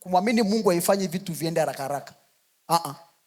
kumwamini Mungu haifanye vitu viende haraka haraka.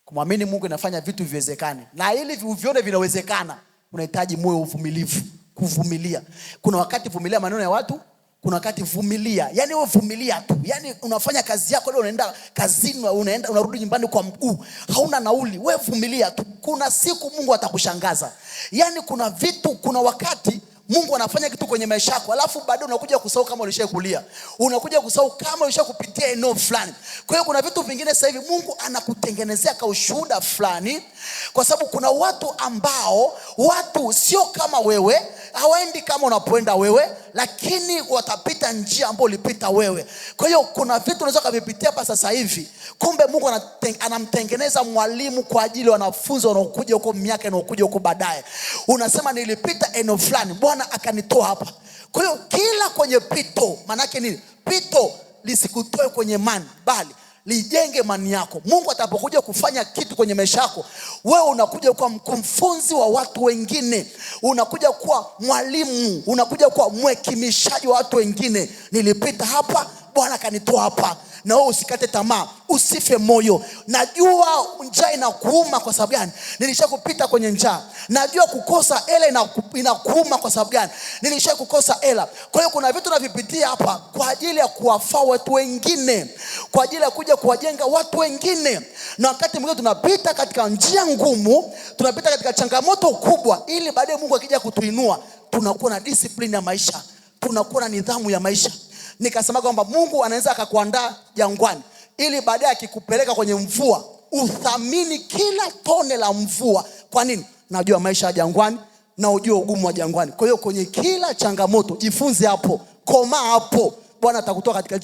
Kumwamini Mungu inafanya vitu viwezekane. Na ili uvione vinawezekana, unahitaji moyo uvumilivu, kuvumilia. Kuna wakati vumilia maneno ya watu, kuna wakati vumilia. Yaani wewe vumilia tu. Yaani unafanya kazi yako leo, unaenda kazini, unarudi nyumbani kwa mguu, hauna nauli. Wewe vumilia tu. Kuna siku Mungu atakushangaza. Yaani kuna wakati Mungu anafanya kitu kwenye maisha yako, alafu baadaye unakuja kusahau kama ulishakulia. Unakuja kusahau kama ulishakupitia eneo fulani. Kwa hiyo kuna vitu vingine sasa hivi Mungu anakutengenezea kwa ushuhuda fulani, kwa sababu kuna watu ambao sio kama wewe, hawaendi kama unapoenda wewe, lakini watapita njia ambayo ulipita wewe. Kwa hiyo kuna vitu unaweza kuvipitia hapa sasa hivi. Kumbe Mungu anamtengeneza mwalimu kwa ajili ya wanafunzi wanaokuja huko miaka inayokuja huko baadaye. Unasema nilipita eneo fulani, Bwana akanitoa hapa. Kwa hiyo kila kwenye pito, maana yake nini? Pito lisikutoe kwenye imani, bali lijenge imani yako. Mungu atapokuja kufanya kitu kwenye maisha yako, wewe unakuja kuwa mkufunzi wa watu wengine, unakuja kuwa mwalimu, unakuja kuwa mwekimishaji wa watu wengine. Nilipita hapa, Bwana akanitoa hapa. Na wewe usikate tamaa, usife moyo. Najua njaa inakuuma kwa sababu gani? Nilishakupita kwenye njaa. Najua kukosa hela inakuuma kwa sababu gani? Nilishakukosa hela. Kwa hiyo kuna vitu navipitia hapa kwa ajili ya kuwafaa watu wengine, kwa ajili ya kuja kuwajenga watu wengine. Na wakati mwingine tunapita katika njia ngumu, tunapita katika changamoto kubwa, ili baadaye Mungu akija kutuinua, tunakuwa na discipline ya maisha, tunakuwa na nidhamu ya maisha. Nikasema kwamba Mungu anaweza akakuandaa jangwani, ili baadaye akikupeleka kwenye mvua uthamini kila tone la mvua. Kwa nini? Najua maisha ya jangwani na ujue ugumu wa jangwani. Kwa hiyo kwenye kila changamoto jifunze hapo, koma hapo, Bwana atakutoa katika